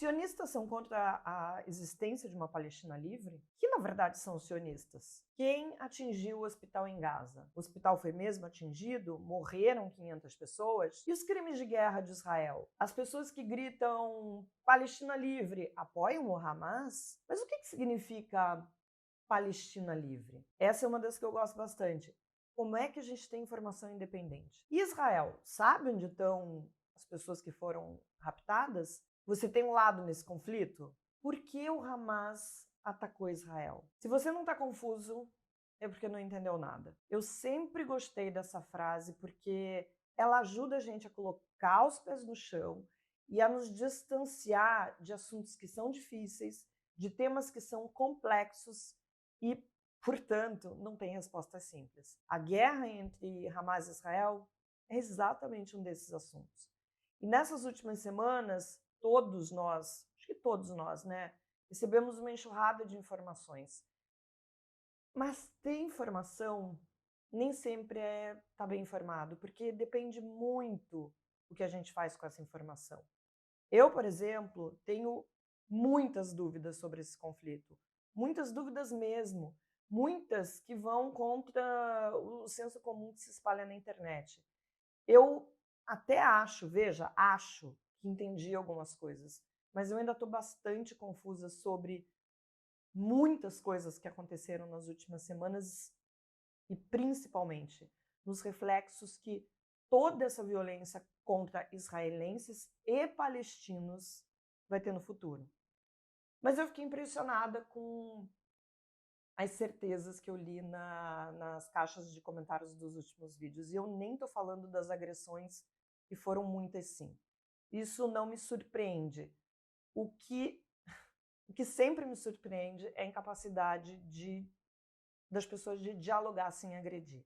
Sionistas são contra a existência de uma Palestina livre? Que na verdade são os sionistas? Quem atingiu o hospital em Gaza? O hospital foi mesmo atingido? Morreram 500 pessoas? E os crimes de guerra de Israel? As pessoas que gritam Palestina livre apoiam o Hamas? Mas o que significa Palestina livre? Essa é uma das que eu gosto bastante. Como é que a gente tem informação independente? E Israel, sabe onde estão as pessoas que foram raptadas? Você tem um lado nesse conflito? Por que o Hamas atacou Israel? Se você não está confuso, é porque não entendeu nada. Eu sempre gostei dessa frase porque ela ajuda a gente a colocar os pés no chão e a nos distanciar de assuntos que são difíceis, de temas que são complexos e, portanto, não tem respostas simples. A guerra entre Hamas e Israel é exatamente um desses assuntos. E nessas últimas semanas, acho que todos nós, né, recebemos uma enxurrada de informações. Mas ter informação nem sempre tá bem informado, porque depende muito o que a gente faz com essa informação. Eu, por exemplo, tenho muitas dúvidas sobre esse conflito. Muitas dúvidas mesmo. Muitas que vão contra o senso comum que se espalha na internet. Eu até acho que entendi algumas coisas, mas eu ainda estou bastante confusa sobre muitas coisas que aconteceram nas últimas semanas e principalmente nos reflexos que toda essa violência contra israelenses e palestinos vai ter no futuro. Mas eu fiquei impressionada com as certezas que eu li nas caixas de comentários dos últimos vídeos. E eu nem estou falando das agressões, que foram muitas sim. Isso não me surpreende. O que sempre me surpreende é a incapacidade das pessoas de dialogar sem agredir.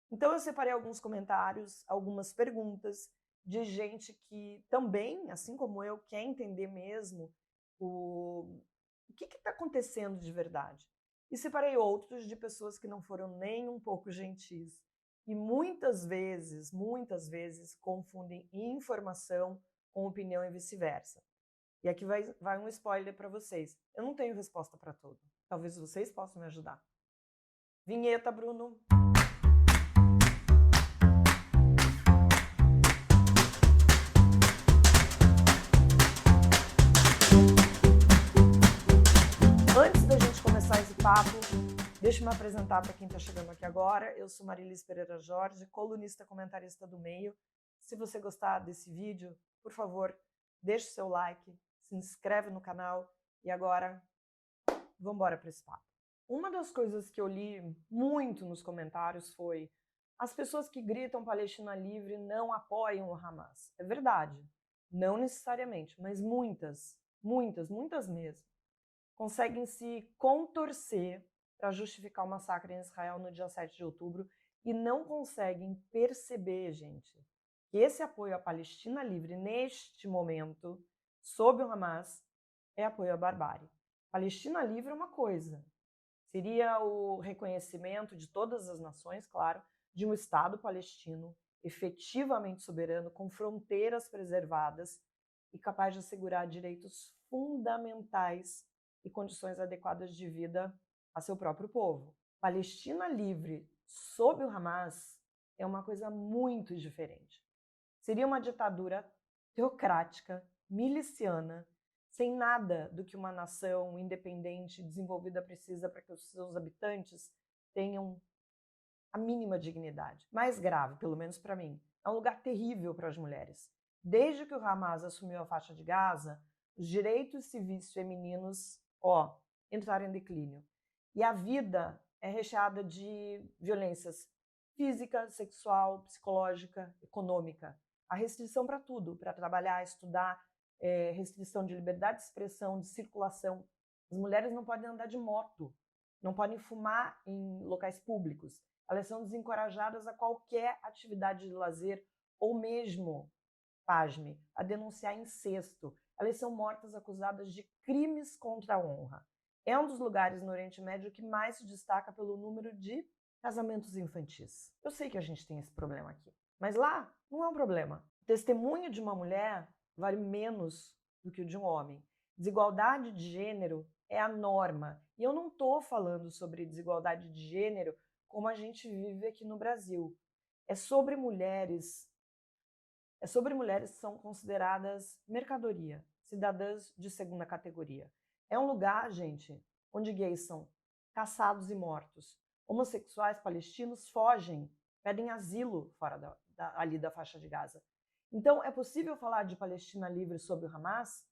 Então eu separei alguns comentários, algumas perguntas de gente que também, assim como eu, quer entender mesmo o que está acontecendo de verdade. E separei outros de pessoas que não foram nem um pouco gentis e muitas vezes confundem informação com opinião e vice-versa. E aqui vai um spoiler para vocês. Eu não tenho resposta para tudo. Talvez vocês possam me ajudar. Vinheta, Bruno! Antes da gente começar esse papo, deixa eu me apresentar para quem está chegando aqui agora. Eu sou Marilis Pereira Jorge, colunista comentarista do Meio. Se você gostar desse vídeo, por favor, deixe o seu like, se inscreve no canal e agora vamos embora para esse papo. Uma das coisas que eu li muito nos comentários foi: as pessoas que gritam Palestina livre não apoiam o Hamas. É verdade, não necessariamente, mas muitas mesmo, conseguem se contorcer para justificar o massacre em Israel no dia 7 de outubro e não conseguem perceber, gente, que esse apoio à Palestina livre neste momento, sob o Hamas, é apoio à barbárie. Palestina livre é uma coisa, seria o reconhecimento de todas as nações, claro, de um Estado palestino efetivamente soberano, com fronteiras preservadas e capaz de assegurar direitos fundamentais e condições adequadas de vida a seu próprio povo. Palestina livre sob o Hamas é uma coisa muito diferente. Seria uma ditadura teocrática, miliciana, sem nada do que uma nação independente e desenvolvida precisa para que os seus habitantes tenham a mínima dignidade. Mais grave, pelo menos para mim, é um lugar terrível para as mulheres. Desde que o Hamas assumiu a faixa de Gaza, os direitos civis femininos, entraram em declínio. E a vida é recheada de violências física, sexual, psicológica, econômica. A restrição para tudo, para trabalhar, estudar, restrição de liberdade de expressão, de circulação. As mulheres não podem andar de moto, não podem fumar em locais públicos. Elas são desencorajadas a qualquer atividade de lazer ou mesmo, pasme, a denunciar incesto. Elas são mortas acusadas de crimes contra a honra. É um dos lugares no Oriente Médio que mais se destaca pelo número de casamentos infantis. Eu sei que a gente tem esse problema aqui, mas lá não é um problema. O testemunho de uma mulher vale menos do que o de um homem. Desigualdade de gênero é a norma. E eu não estou falando sobre desigualdade de gênero como a gente vive aqui no Brasil. É sobre mulheres que são consideradas mercadoria, cidadãs de segunda categoria. É um lugar, gente, onde gays são caçados e mortos. Homossexuais palestinos fogem, pedem asilo fora ali da faixa de Gaza. Então, é possível falar de Palestina livre sob o Hamas?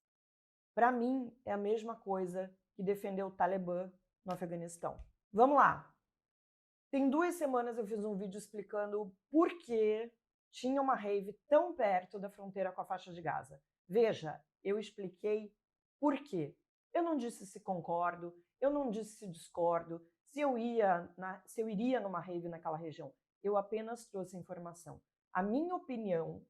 Para mim, é a mesma coisa que defender o Talibã no Afeganistão. Vamos lá! Tem 2 semanas eu fiz um vídeo explicando por que tinha uma rave tão perto da fronteira com a faixa de Gaza. Veja, eu expliquei por quê. Eu não disse se concordo, eu não disse se discordo, se eu iria numa rave naquela região. Eu apenas trouxe informação. A minha opinião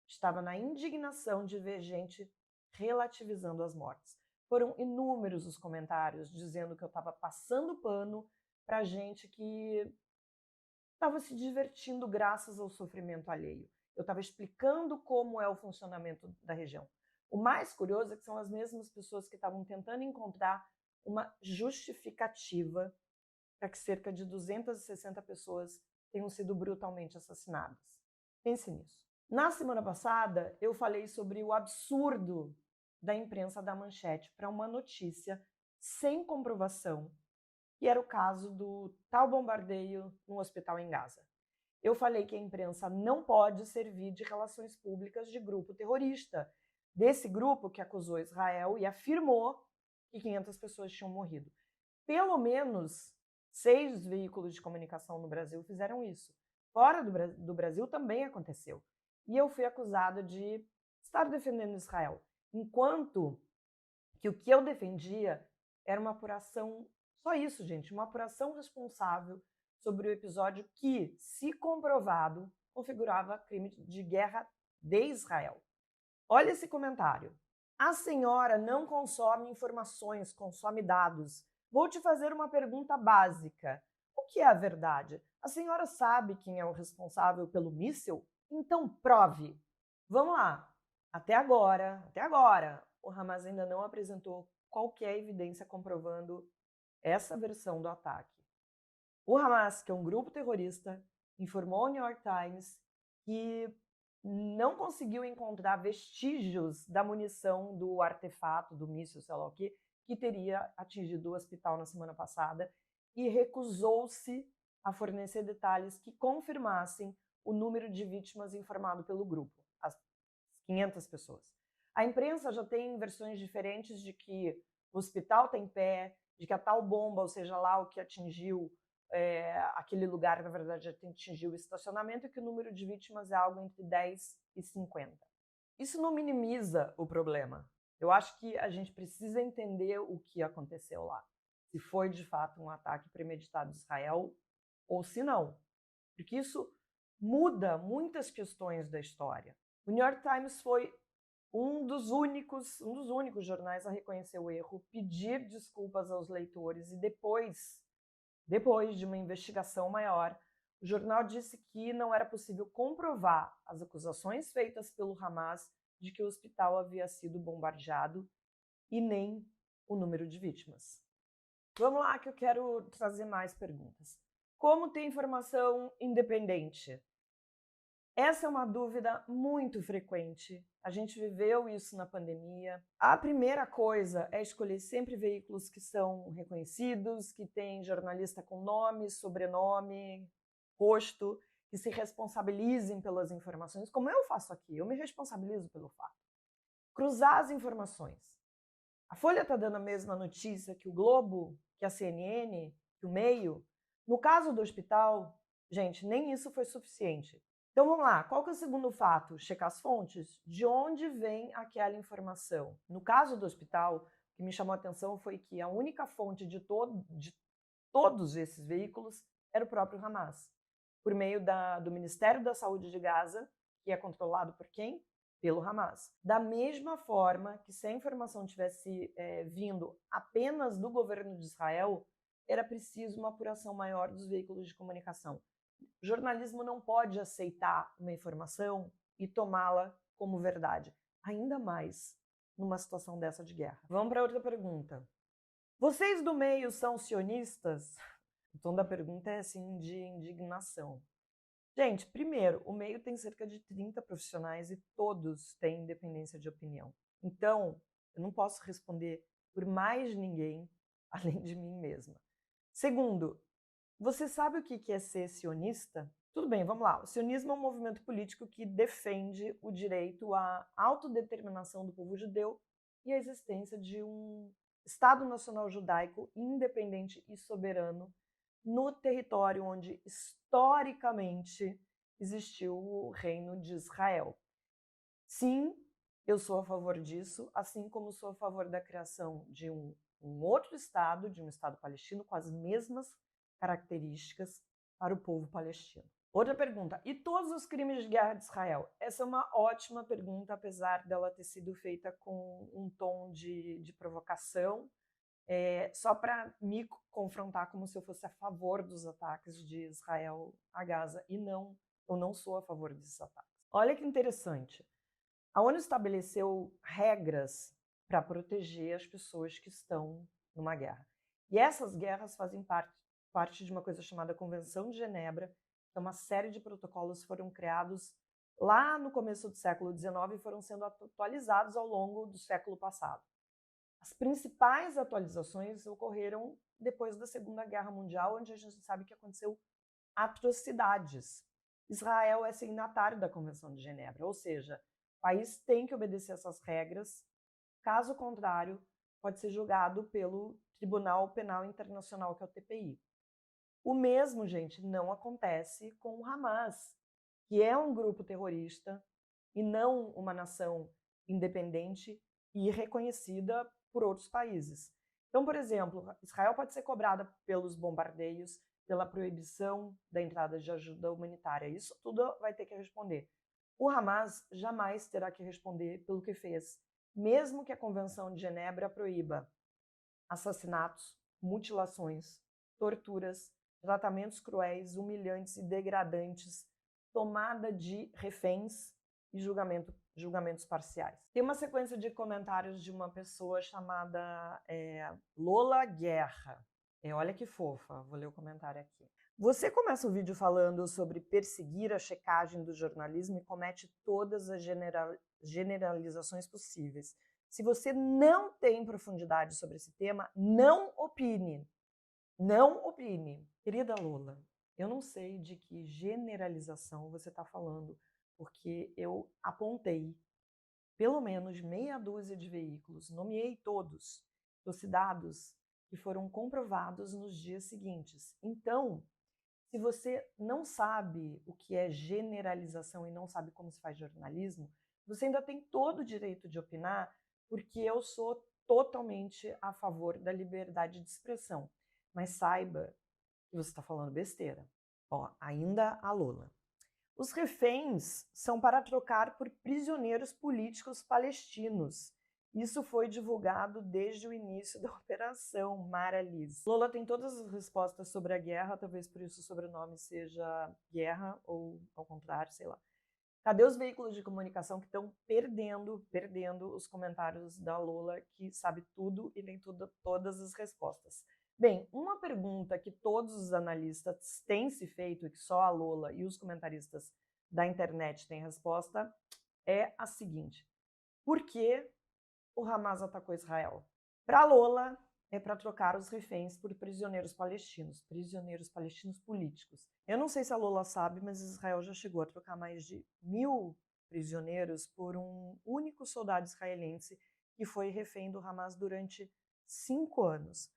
estava na indignação de ver gente relativizando as mortes. Foram inúmeros os comentários dizendo que eu estava passando pano para gente que estava se divertindo graças ao sofrimento alheio. Eu estava explicando como é o funcionamento da região. O mais curioso é que são as mesmas pessoas que estavam tentando encontrar uma justificativa para que cerca de 260 pessoas tenham sido brutalmente assassinadas. Pense nisso. Na semana passada, eu falei sobre o absurdo da imprensa dar manchete para uma notícia sem comprovação, que era o caso do tal bombardeio no hospital em Gaza. Eu falei que a imprensa não pode servir de relações públicas de grupo terrorista, desse grupo que acusou Israel e afirmou que 500 pessoas tinham morrido. Pelo menos 6 veículos de comunicação no Brasil fizeram isso. Fora do Brasil também aconteceu. E eu fui acusada de estar defendendo Israel, enquanto que o que eu defendia era uma apuração, só isso, gente, uma apuração responsável sobre o episódio que, se comprovado, configurava crime de guerra de Israel. Olha esse comentário. A senhora não consome informações, consome dados. Vou te fazer uma pergunta básica. O que é a verdade? A senhora sabe quem é o responsável pelo míssil? Então prove. Vamos lá. Até agora, o Hamas ainda não apresentou qualquer evidência comprovando essa versão do ataque. O Hamas, que é um grupo terrorista, informou ao New York Times que não conseguiu encontrar vestígios da munição do artefato, do míssil, sei lá o que teria atingido o hospital na semana passada e recusou-se a fornecer detalhes que confirmassem o número de vítimas informado pelo grupo, as 500 pessoas. A imprensa já tem versões diferentes de que o hospital está em pé, de que a tal bomba, ou seja lá o que atingiu aquele lugar, na verdade, atingiu o estacionamento e que o número de vítimas é algo entre 10 e 50. Isso não minimiza o problema. Eu acho que a gente precisa entender o que aconteceu lá. Se foi, de fato, um ataque premeditado de Israel ou se não. Porque isso muda muitas questões da história. O New York Times foi um dos únicos jornais a reconhecer o erro, pedir desculpas aos leitores e depois de uma investigação maior, o jornal disse que não era possível comprovar as acusações feitas pelo Hamas de que o hospital havia sido bombardeado e nem o número de vítimas. Vamos lá que eu quero trazer mais perguntas. Como ter informação independente? Essa é uma dúvida muito frequente. A gente viveu isso na pandemia. A primeira coisa é escolher sempre veículos que são reconhecidos, que têm jornalista com nome, sobrenome, rosto, que se responsabilizem pelas informações, como eu faço aqui. Eu me responsabilizo pelo fato. Cruzar as informações. A Folha está dando a mesma notícia que o Globo, que a CNN, que o Meio. No caso do hospital, gente, nem isso foi suficiente. Então vamos lá, qual que é o segundo fato? Checar as fontes. De onde vem aquela informação? No caso do hospital, o que me chamou a atenção foi que a única fonte de todos esses veículos era o próprio Hamas, por meio do Ministério da Saúde de Gaza, que é controlado por quem? Pelo Hamas. Da mesma forma que se a informação tivesse vindo apenas do governo de Israel, era preciso uma apuração maior dos veículos de comunicação. O jornalismo não pode aceitar uma informação e tomá-la como verdade, ainda mais numa situação dessa de guerra. Vamos para outra pergunta. Vocês do meio são sionistas? O tom da pergunta é assim de indignação. Gente, primeiro, o meio tem cerca de 30 profissionais e todos têm independência de opinião. Então, eu não posso responder por mais ninguém além de mim mesma. Segundo, você sabe o que é ser sionista? Tudo bem, vamos lá. O sionismo é um movimento político que defende o direito à autodeterminação do povo judeu e a existência de um Estado Nacional Judaico independente e soberano no território onde historicamente existiu o Reino de Israel. Sim, eu sou a favor disso, assim como sou a favor da criação de um outro Estado, de um Estado palestino, com as mesmas características para o povo palestino. Outra pergunta, e todos os crimes de guerra de Israel? Essa é uma ótima pergunta, apesar dela ter sido feita com um tom de provocação, só para me confrontar como se eu fosse a favor dos ataques de Israel a Gaza. E não, eu não sou a favor desses ataques. Olha que interessante. A ONU estabeleceu regras para proteger as pessoas que estão numa guerra. E essas guerras fazem parte de uma coisa chamada Convenção de Genebra. Então, uma série de protocolos foram criados lá no começo do século XIX e foram sendo atualizados ao longo do século passado. As principais atualizações ocorreram depois da Segunda Guerra Mundial, onde a gente sabe que aconteceu atrocidades. Israel é signatário da Convenção de Genebra, ou seja, o país tem que obedecer essas regras, caso contrário, pode ser julgado pelo Tribunal Penal Internacional, que é o TPI. O mesmo, gente, não acontece com o Hamas, que é um grupo terrorista e não uma nação independente e reconhecida por outros países. Então, por exemplo, Israel pode ser cobrada pelos bombardeios, pela proibição da entrada de ajuda humanitária. Isso tudo vai ter que responder. O Hamas jamais terá que responder pelo que fez, mesmo que a Convenção de Genebra proíba assassinatos, mutilações, torturas, tratamentos cruéis, humilhantes e degradantes, tomada de reféns e julgamentos parciais. Tem uma sequência de comentários de uma pessoa chamada Lola Guerra. Olha que fofa, vou ler o comentário aqui. Você começa o vídeo falando sobre perseguir a checagem do jornalismo e comete todas as generalizações possíveis. Se você não tem profundidade sobre esse tema, não opine. Não opine. Querida Lola, eu não sei de que generalização você está falando, porque eu apontei pelo menos meia dúzia de veículos, nomeei todos, trouxe dados que foram comprovados nos dias seguintes. Então, se você não sabe o que é generalização e não sabe como se faz jornalismo, você ainda tem todo o direito de opinar, porque eu sou totalmente a favor da liberdade de expressão. Mas saiba que você está falando besteira. Ainda a Lola. Os reféns são para trocar por prisioneiros políticos palestinos. Isso foi divulgado desde o início da Operação Maralize. Lola tem todas as respostas sobre a guerra, talvez por isso o sobrenome seja Guerra, ou ao contrário, sei lá. Cadê os veículos de comunicação que estão perdendo os comentários da Lola, que sabe tudo e tem todas as respostas? Bem, uma pergunta que todos os analistas têm se feito e que só a Lola e os comentaristas da internet têm resposta é a seguinte: por que o Hamas atacou Israel? Para Lola, é para trocar os reféns por prisioneiros palestinos políticos. Eu não sei se a Lola sabe, mas Israel já chegou a trocar mais de 1.000 prisioneiros por um único soldado israelense que foi refém do Hamas durante 5 anos.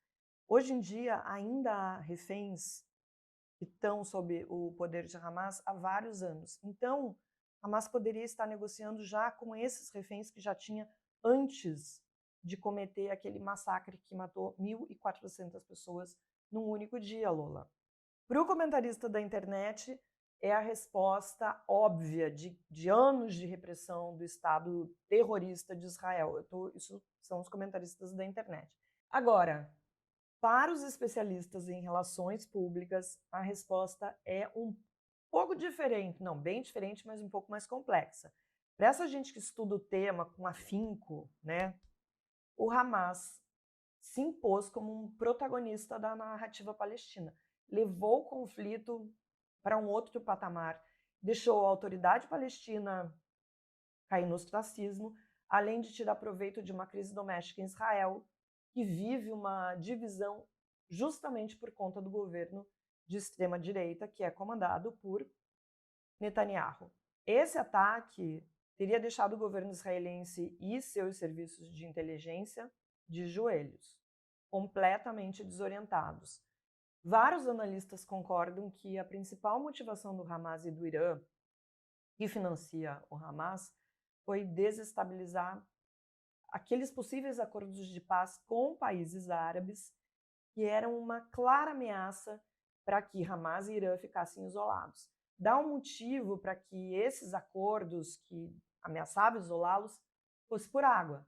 Hoje em dia, ainda há reféns que estão sob o poder de Hamas há vários anos. Então, Hamas poderia estar negociando já com esses reféns que já tinha antes de cometer aquele massacre que matou 1.400 pessoas num único dia, Lola. Para o comentarista da internet, é a resposta óbvia de anos de repressão do Estado terrorista de Israel. Isso são os comentaristas da internet. Agora, para os especialistas em relações públicas, a resposta é um pouco diferente, não bem diferente, mas um pouco mais complexa. Para essa gente que estuda o tema com afinco, né, o Hamas se impôs como um protagonista da narrativa palestina, levou o conflito para um outro patamar, deixou a autoridade palestina cair no ostracismo, além de tirar proveito de uma crise doméstica em Israel, que vive uma divisão justamente por conta do governo de extrema-direita, que é comandado por Netanyahu. Esse ataque teria deixado o governo israelense e seus serviços de inteligência de joelhos, completamente desorientados. Vários analistas concordam que a principal motivação do Hamas e do Irã, que financia o Hamas, foi desestabilizar aqueles possíveis acordos de paz com países árabes, que eram uma clara ameaça para que Hamas e Irã ficassem isolados. Dá um motivo para que esses acordos que ameaçavam isolá-los fosse por água.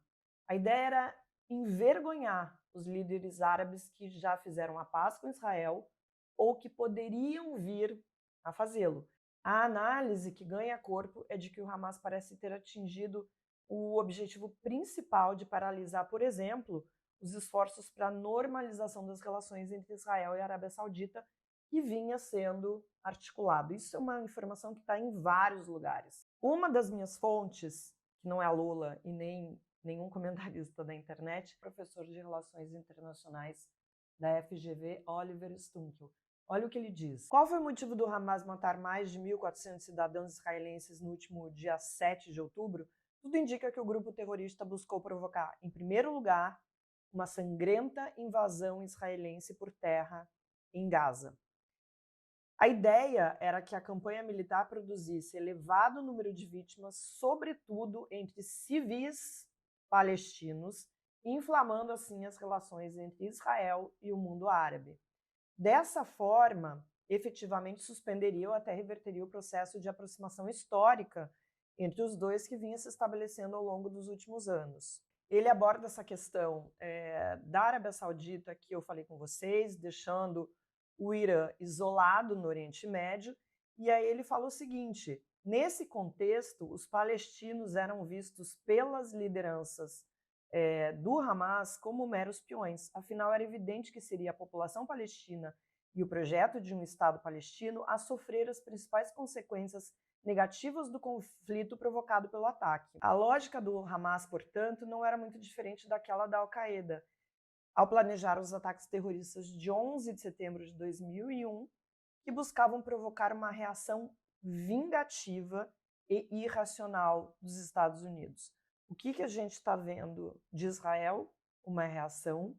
A ideia era envergonhar os líderes árabes que já fizeram a paz com Israel ou que poderiam vir a fazê-lo. A análise que ganha corpo é de que o Hamas parece ter atingido o objetivo principal de paralisar, por exemplo, os esforços para a normalização das relações entre Israel e a Arábia Saudita, que vinha sendo articulado. Isso é uma informação que está em vários lugares. Uma das minhas fontes, que não é a Lula e nem nenhum comentarista da internet, professor de Relações Internacionais da FGV, Oliver Stunkel. Olha o que ele diz. Qual foi o motivo do Hamas matar mais de 1.400 cidadãos israelenses no último dia 7 de outubro? Tudo indica que o grupo terrorista buscou provocar, em primeiro lugar, uma sangrenta invasão israelense por terra em Gaza. A ideia era que a campanha militar produzisse elevado número de vítimas, sobretudo entre civis palestinos, inflamando assim as relações entre Israel e o mundo árabe. Dessa forma, efetivamente suspenderia ou até reverteria o processo de aproximação histórica entre os dois que vinha se estabelecendo ao longo dos últimos anos. Ele aborda essa questão da Arábia Saudita, que eu falei com vocês, deixando o Irã isolado no Oriente Médio, e aí ele fala o seguinte: nesse contexto, os palestinos eram vistos pelas lideranças do Hamas como meros peões. Afinal, era evidente que seria a população palestina e o projeto de um Estado palestino a sofrer as principais consequências negativas do conflito provocado pelo ataque. A lógica do Hamas, portanto, não era muito diferente daquela da Al-Qaeda, ao planejar os ataques terroristas de 11 de setembro de 2001, que buscavam provocar uma reação vingativa e irracional dos Estados Unidos. O que a gente está vendo de Israel? Uma reação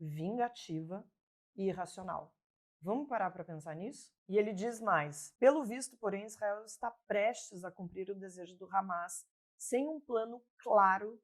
vingativa e irracional. Vamos parar para pensar nisso? E ele diz mais: pelo visto, porém, Israel está prestes a cumprir o desejo do Hamas sem um plano claro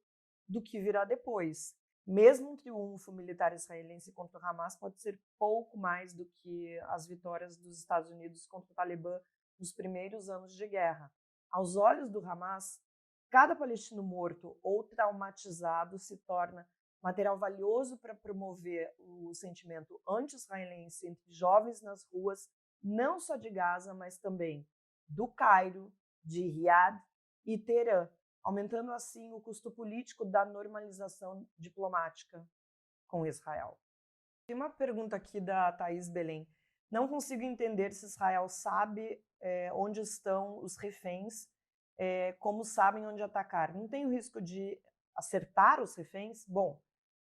do que virá depois. Mesmo um triunfo militar israelense contra o Hamas pode ser pouco mais do que as vitórias dos Estados Unidos contra o Talibã nos primeiros anos de guerra. Aos olhos do Hamas, cada palestino morto ou traumatizado se torna material valioso para promover o sentimento anti-israelense entre jovens nas ruas, não só de Gaza, mas também do Cairo, de Riad e Teherã, aumentando assim o custo político da normalização diplomática com Israel. Tem uma pergunta aqui da Thaís Belém. Não consigo entender se Israel sabe onde estão os reféns, como sabem onde atacar. Não tem o risco de acertar os reféns? Bom,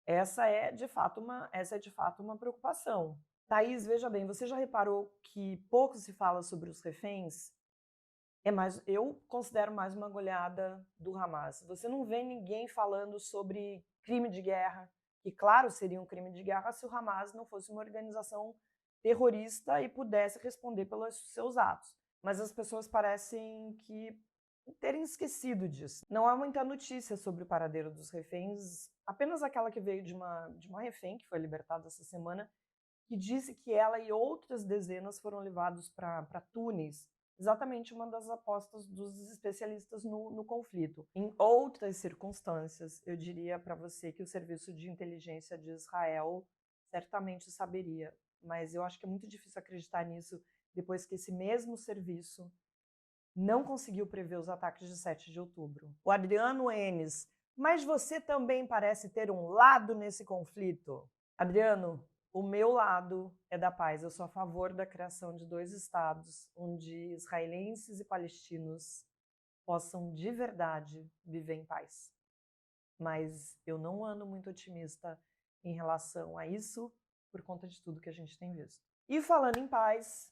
essa é de fato uma preocupação. Thaís, veja bem, você já reparou que pouco se fala sobre os reféns? Eu considero mais uma goleada do Hamas. Você não vê ninguém falando sobre crime de guerra, que claro seria um crime de guerra se o Hamas não fosse uma organização terrorista e pudesse responder pelos seus atos. Mas as pessoas parecem que terem esquecido disso. Não há muita notícia sobre o paradeiro dos reféns, apenas aquela que veio de uma refém que foi libertada essa semana, que disse que ela e outras dezenas foram levados para Tunis, exatamente uma das apostas dos especialistas no conflito. Em outras circunstâncias, eu diria para você que o Serviço de Inteligência de Israel certamente saberia, mas eu acho que é muito difícil acreditar nisso depois que esse mesmo serviço não conseguiu prever os ataques de 7 de outubro. O Adriano Enes, mas você também parece ter um lado nesse conflito. Adriano, o meu lado é da paz. Eu sou a favor da criação de 2 estados, onde israelenses e palestinos possam de verdade viver em paz. Mas eu não ando muito otimista em relação a isso, por conta de tudo que a gente tem visto. E falando em paz,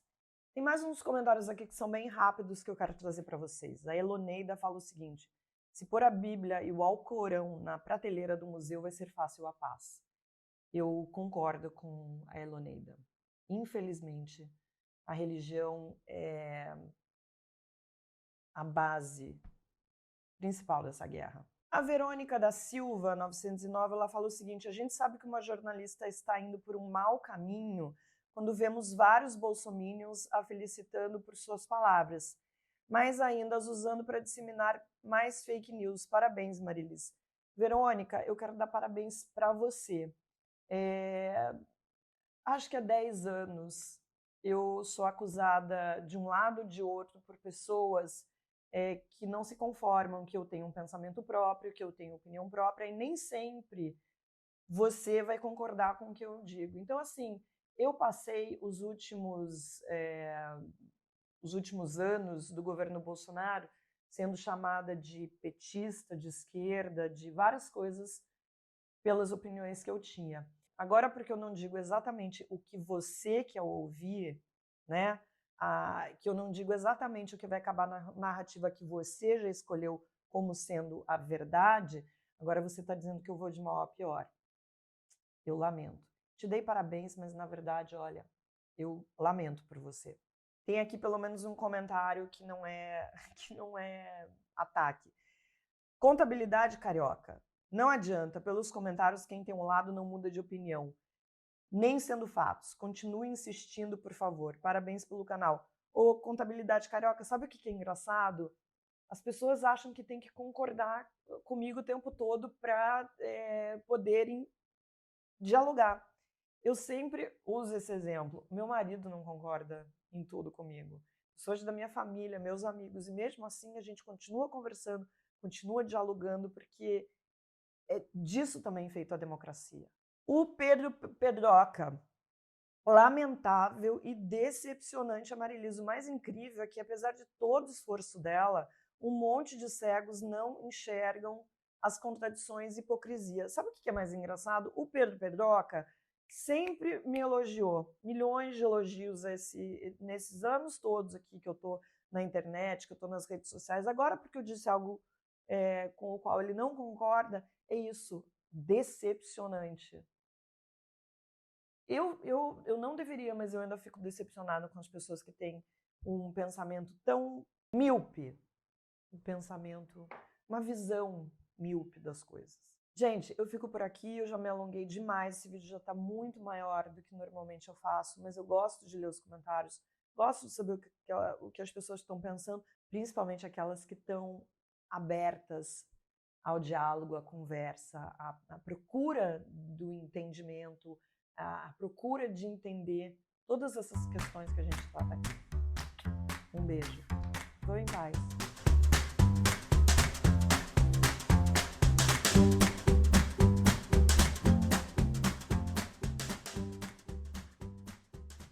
tem mais uns comentários aqui que são bem rápidos que eu quero trazer para vocês. A Eloneida fala o seguinte: se pôr a Bíblia e o Alcorão na prateleira do museu vai ser fácil a paz. Eu concordo com a Eloneida. Infelizmente, a religião é a base principal dessa guerra. A Verônica da Silva, 909, ela fala o seguinte: a gente sabe que uma jornalista está indo por um mau caminho quando vemos vários bolsominions a felicitando por suas palavras, mas ainda as usando para disseminar mais fake news. Parabéns, Marilis. Verônica, eu quero dar parabéns para você. Acho que há 10 anos eu sou acusada de um lado ou de outro por pessoas que não se conformam, que eu tenho um pensamento próprio, que eu tenho opinião própria, e nem sempre você vai concordar com o que eu digo. Então, assim, eu passei os últimos anos do governo Bolsonaro sendo chamada de petista, de esquerda, de várias coisas pelas opiniões que eu tinha. Agora, porque eu não digo exatamente o que você quer ouvir, né? Que eu não digo exatamente o que vai acabar na narrativa que você já escolheu como sendo a verdade, agora você está dizendo que eu vou de mal a pior. Eu lamento. Te dei parabéns, mas na verdade, olha, eu lamento por você. Tem aqui pelo menos um comentário que não é ataque. Contabilidade carioca. Não adianta, pelos comentários, quem tem um lado não muda de opinião. Nem sendo fatos. Continue insistindo, por favor. Parabéns pelo canal. Ô, Contabilidade Carioca, sabe o que é engraçado? As pessoas acham que tem que concordar comigo o tempo todo para poderem dialogar. Eu sempre uso esse exemplo. Meu marido não concorda em tudo comigo. Pessoas da minha família, meus amigos, e mesmo assim a gente continua conversando, continua dialogando, porque é disso também feito a democracia. O Pedroca, lamentável e decepcionante a Marilis. O mais incrível é que, apesar de todo o esforço dela, um monte de cegos não enxergam as contradições e hipocrisia. Sabe o que é mais engraçado? O Pedroca sempre me elogiou, milhões de elogios nesses anos todos aqui que eu estou na internet, que eu estou nas redes sociais. Agora, porque eu disse algo com o qual ele não concorda, é isso, decepcionante. Eu não deveria, mas eu ainda fico decepcionada com as pessoas que têm um pensamento tão míope, uma visão míope das coisas. Gente, eu fico por aqui, eu já me alonguei demais, esse vídeo já está muito maior do que normalmente eu faço, mas eu gosto de ler os comentários, gosto de saber o que as pessoas estão pensando, principalmente aquelas que estão abertas ao diálogo, à conversa, à procura do entendimento, à procura de entender todas essas questões que a gente trata aqui. Um beijo. Vou em paz.